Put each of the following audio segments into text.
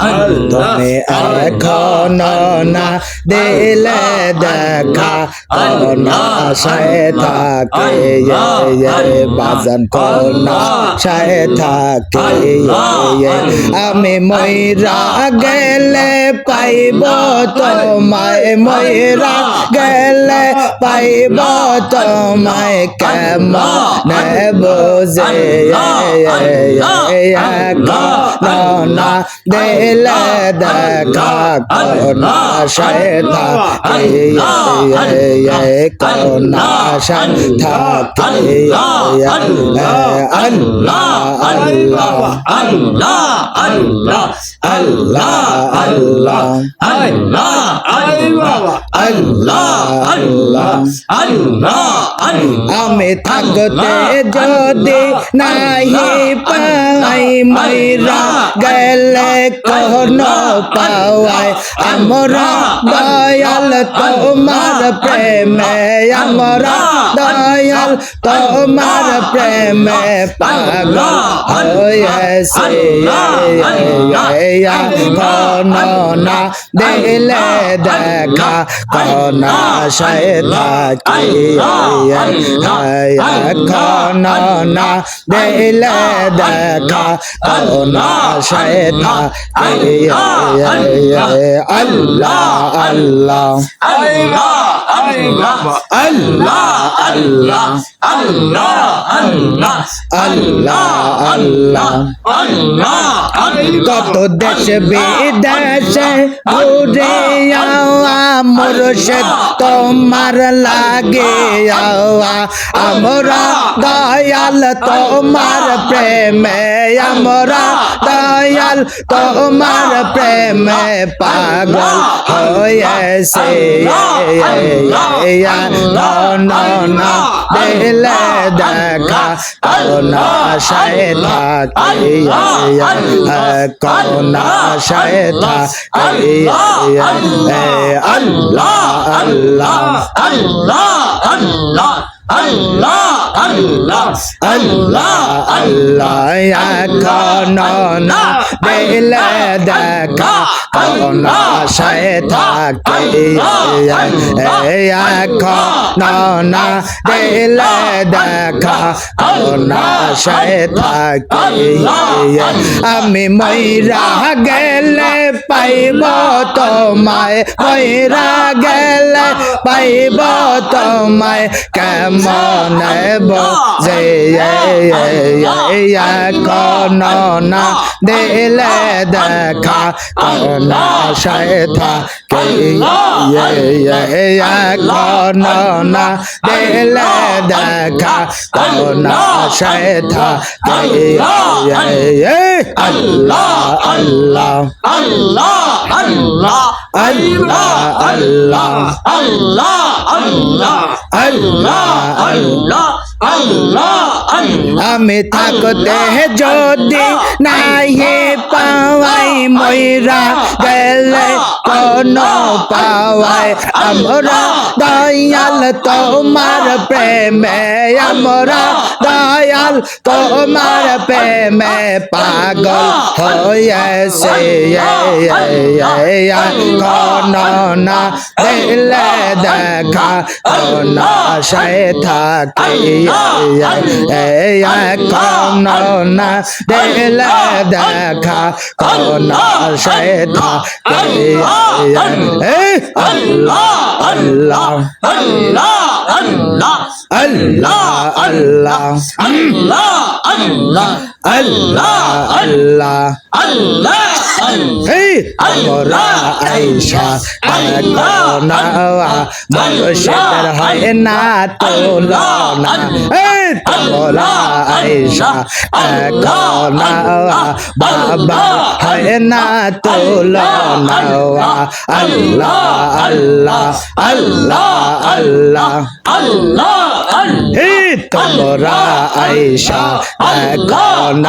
তুমি এখনো না দিলে দেখা কোন আশায় থাকি বাজান কোন আশায় থাকি আমি মইরা গেলে পাইব তোমায় মইরা গেলে পাইব তোমায় কেমন বুঝে না দিলে দেখা কোন আশায় থাকি কোন আশায় থাকি আল্লাহ আল্লাহ আল্লাহ আল্লাহ আল্লাহ আল্লাহ আল্লাহ আল্লাহ আল্লাহ আল্লাহ আমি থাকতে যদি নাহি পাই মইরা গেলে কোন পাওয়াই আমরা দয়াল তোমার প্রেমে আমরা দয়াল তোমার প্রেমে পাগল হয়েছে কোন না দিলে দেখা কোন আশায় থাকি কোন না দিলে দেখা কোন আশায় থাকি আল্লাহ আল্লাহ আল্লাহ আল্লাহ আল্লাহ আল্লাহ আল্লাহ আল্লাহ আল্লাহ আল্লাহ আল্লাহ কত দেশ বিদেশে ঘুরে মুর্শিদ তোমার লাগে আমরা দয়াল তোমার প্রেমে আমরা দয়াল তোমার প্রেমে পাগল হয়েছে না দিলে দেখা কোন আশায় থাকি কোন আশায় থাকি আল্লাহ আল্লাহ আল্লাহ আল্লাহ আল্লাহ আল্লাহ আল্লাহ আল্লাহ এখন না দিলে দেখা কোন আশায় থাকি এখন না দিলে দেখা কোন আশায় থাকি আমি মইরা গেলে পাইব তোমায় মইরা গেলে পাইব তোমায় কেমন বুঝে কোন না দিলে দেখা কোন আশায় থাকি কোন না দিলে দেখা কোন আশায় থাকি আল্লাহ আল্লাহ আল্লাহ আল্লাহ আল্লাহ আল্লাহ আল্লাহ আল্লাহ আল্লাহ আল্লাহ আল্লাহ আমি থাকতে যদি নাহি পাওয়াই মইরা গেলে কোন পাওয়াই আমরা দয়াল তোমার প্রেমে আমরা দয়াল তোমার প্রেমে পাগল হয়েছে কোন না দিলে দেখা কোন আশায় থাকি কোন না দিলে দেখা কোন আশায় থাকি আল্লাহ আল্লাহ আল্লাহ আল্লাহ আল্লাহ আল্লাহ আল্লাহ আল্লাহ আল্লাহ আল্লাহ আল্লাহ আমরা আইসা কোন মানুষের হয় না তুলনা তোরা আইসা কোন বাবা হয় না তুলনা আল্লাহ আল্লাহ আল্লাহ আল্লাহ আল্লাহ তোরা আইসা কোন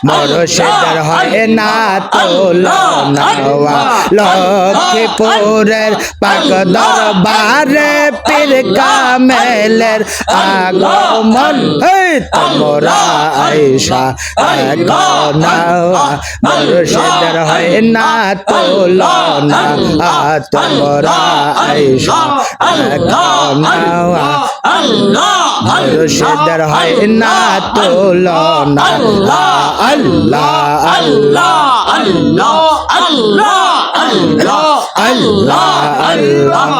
মুর্শিদের হয় না তুলনা লক্ষ্মীপুরের পাক দরবারে পীর কামেলের আগমন মন হে তোমরা আয়েশা দেখো না মুর্শিদের হয় না তুলনা তোমরা আয়েশা দেখো না মুর্শিদের হয় না তুলনা আল্লাহ আল্লাহ আল্লাহ আল্লাহ আল্লাহ আল্লাহ আল্লাহ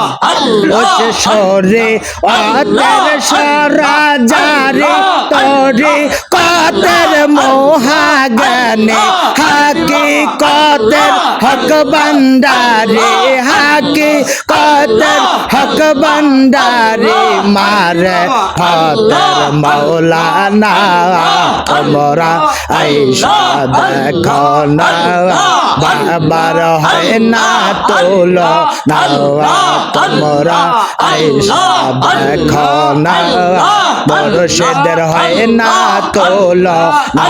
ওছে সরে আতের সারা জারে তোরে কতের মোহাগনে হাকিকতের হক বন্দারে হাকিকতের হক বন্দারে মারে ফাতের মৌলানা তোমরা আয়েশা দেখো না বাবার হয় না তোলো না তোমরা আয়েশা দেখো না মুর্শিদের হয় না তোলো না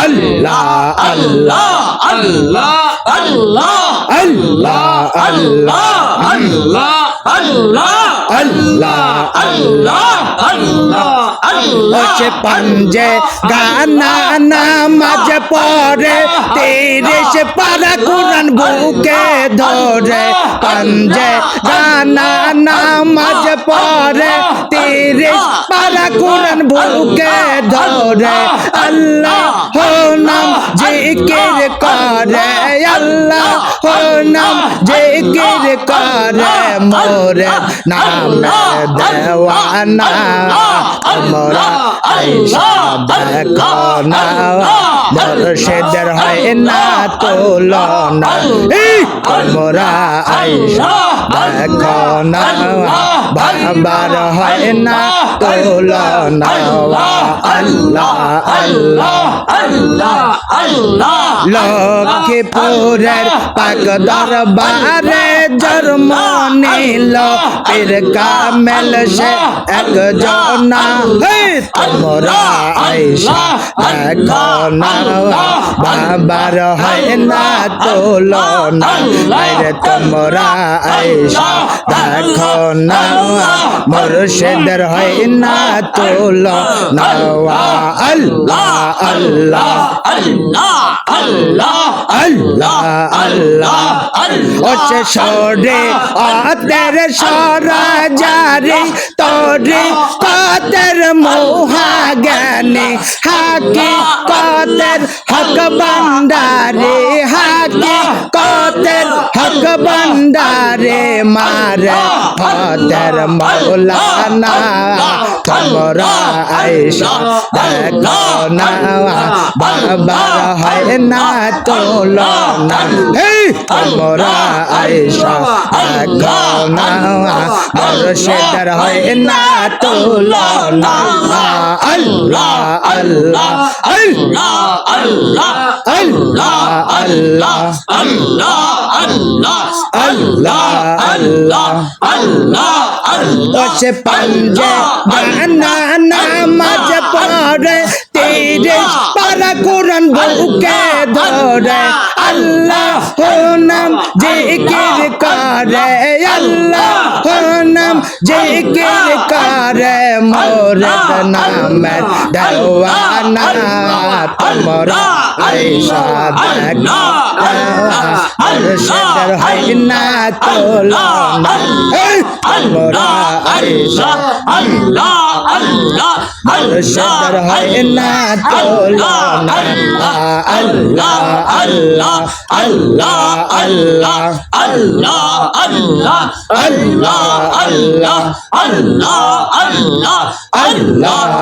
আল্লাহ আল্লাহ আল্লাহ আল্লাহ আল্লাহ আল্লাহ আল্লাহ আল্লাহ আল্লাহ আল্লাহ আল্লাহ আল্লাহ ওছে পঞ্জে গানা নামাজ পড়ে 30 পারা কুরআন বুকে ধরে পঞ্জে গানা নামাজ পড়ে 30 পারা কুরআন বুকে ধরে আল্লাহ নাম জিকির করে আল্লাহ নাম জিকির করে মোরে নামে দেওয়ানা তোমরা আয়েশা দেখো না মুর্শিদের হয় না তুলনা তোমরা আয়েশা দেখো না বাবার হয় না তুলনা আল্লাহ আল্লাহ আল্লাহ আল্লাহ লক্ষ্মীপুরের পাক দরবারে জন্ম নিল পীর কামেল সে একজনা হে তোমরা আয়েশা দেখো না বাবার হয় না তুলনা রে তোমরা আয়েশা দেখো না মুর্শিদের হয় না তুলনা আল্লাহ আল্লাহ আল্লাহ আল্লাহ আল্লাহ আল্লাহ ওছে সরে আতের সারা জারে তোরে কতের মোহাগনে হাকিকতের হক বন্দারে হাকিকতের হক বন্দারে মারে ফাতের মৌলানা তোমরা আয়েশা দেখো না বাবার হয় না তুলনা তোমরা আয়েশা দেখো না মুর্শিদের হয় না তুলনা আল্লাহ আল্লাহ আল্লাহ আল্লাহ আল্লাহ আল্লাহ আল্লাহ আল্লাহ আল্লাহ আল্লাহ আল্লাহ আল্লাহ ওছে পঞ্জে গানা নামাজ পড়ে 30 পারা কুরআন বুকে ধরে আল্লাহ নাম জিকির করে আল্লাহ নাম জিকির করে মোরত নামের দেওয়ানা তোমরা আয়েশা দেখো মুর্শিদের হয় না তুলনা তোমরা আয়েশা আল্লাহ আল্লাহ মুর্শিদের হয় না তুলনা আল্লাহ আল্লাহ আল্লাহ আল্লাহ আল্লাহ আল্লাহ আল্লাহ আল্লাহ আল্লাহ আল্লাহ আল্লাহ আল্লাহ আল্লাহ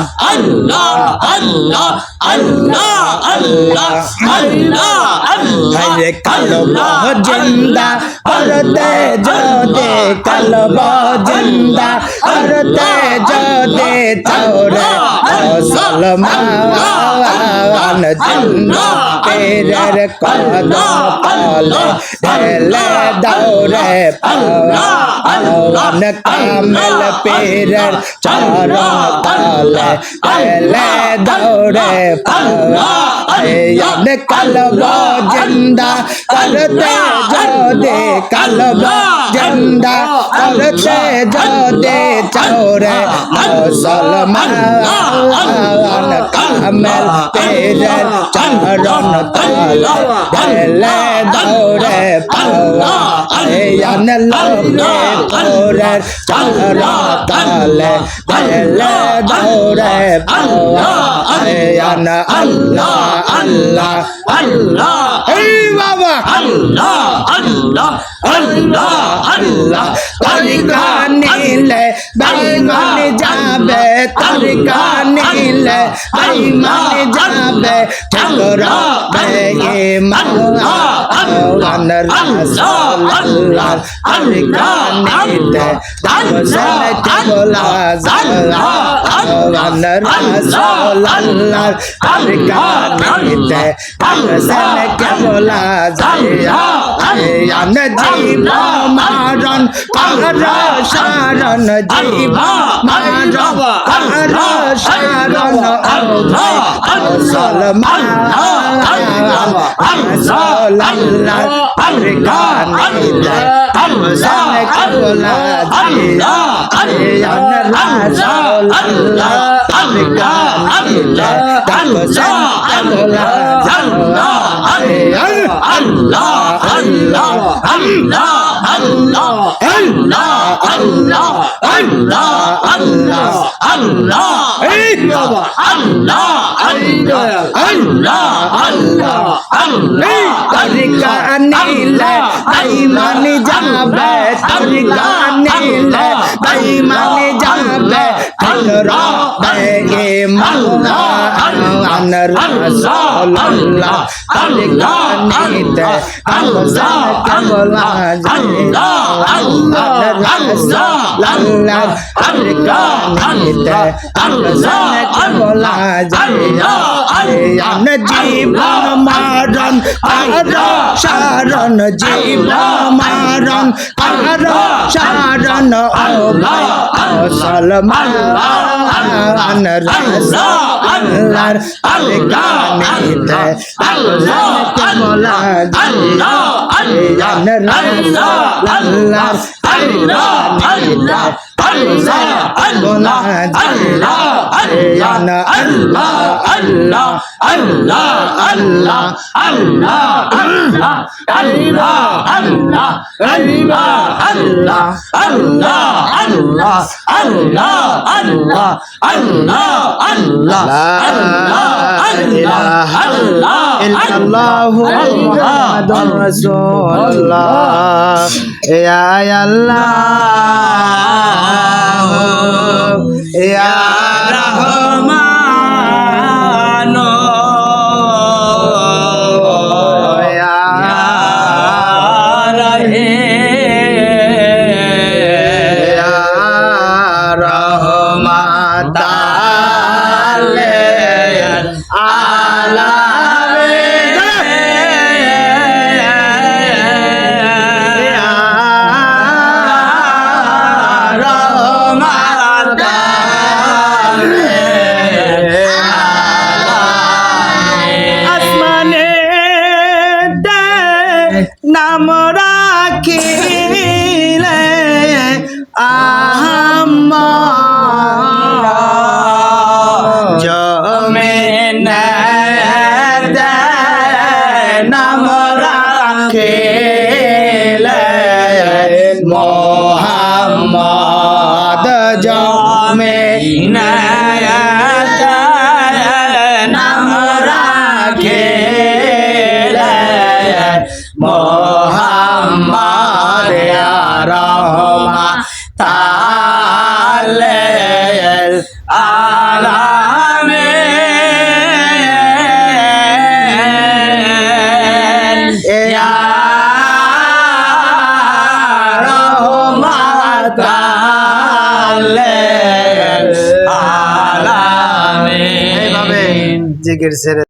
আল্লাহ আল্লাহ আল্লাহ আল্লাহ আল্লাহ হরে কালব জিন্দা হরতে জদে কালব জিন্দা হরতে জদে চৌরে মুসলমান জিন্দা পেরের কদম পালে ঢেলে দৌড়ে পাওয়ান কামেল পেরের চরণ তলে ঢেলে দৌড়ে পাওয়ান কালব জিন্দা করতে যদি কালব জিন্দা করতে যদি চাওরে মুসলমান কামেল পীরের চরণ তলে ঢেলে দৌড়ে পাওয়া ইয়ান লোকে পীরের চরণ তলে ঢেলে দৌড়ে পাওয়া ইয়ান আল্লাহ আল্লাহ আল্লাহ এই বাবা আল্লাহ আল্লাহ আল্লাহ আল্লাহ তরিকা নিলে বেঈমান যাবে তরিকা নিলে বেঈমান যাবে ঠকরা বেঈমান আল্লাহ রাসূলুল্লাহ তরিকা নিলে দাওসেন কেবলা জাল্লাহ আল্লাহ রাসূলুল্লাহ তরিকা নিলে দাওসেন কেবলা জাল্লাহ আয়ান জীব মারণ কার শরণ জীব মারণ কার শরণ মুসলমান রাসূলুল্লাহ তরিকা নিলে দাওসেন কেবলা জাল্লাহ আয়ান রাসূলুল্লাহ তরিকা নিলে দাওসেন কেবলা জাল্লাহ আল্লাহ আল্লাহ আল্লাহ আল্লাহ আল্লাহ আল্লাহ আল্লাহ আল্লাহ আল্লাহ এই বাবা আল্লাহ আল্লাহ আল্লাহ আল্লাহ আল্লাহ তরিকা নিলে বেঈমান যাবে তরিকা নিলে বেঈমান যাবে ঠকরা বেঈমান রাসূলুল্লাহ তরিকা নিলে দাওসেন কেবলা জাল্লাহ রাসূলুল্লাহ তরিকা নিলে দাওসেন কেবলা জাল্লাহ আয়ান জীবন মারণ কার শরণ জীবন মারণ কার শরণ মুসলমান রাসূলুল্লাহ তরিকা নিলে দাওসেন কেবলা জাল্লাহ আয়ান রাসূলুল্লাহ তরিকা নিলে দাওসেন কেবলা জাল্লাহ আয়ান আল্লাহ আল্লাহ আল্লাহ আল্লাহ আল্লাহ আল্লাহ আল্লাহ আল্লাহ আল্লাহ আল্লাহ আল্লাহ আল্লাহ আল্লাহ আল্লাহ আল্লাহ আল্লাহ আল্লাহ আল্লাহ ইল্লাল্লাহু মুহাম্মাদুর রাসূলুল্লাহ ইয়া আল্লাহ ইয়া রহমান ইয়া রহিম ইয়া রহমাতাল লিল আলামিন ইয়া রহমাতাল লিল আলামিন আসমানে নাম রাখিলে আহম্মদ জমিনে নাম রাখিলে মুহাম্মদ জমিনে নাম রাখিলে মুহাম্মদ ইয়া রহমাতাল লিল আলামিন ইয়া রহমাতাল লিল আলামিন। এইভাবে জিকির ছেড়ে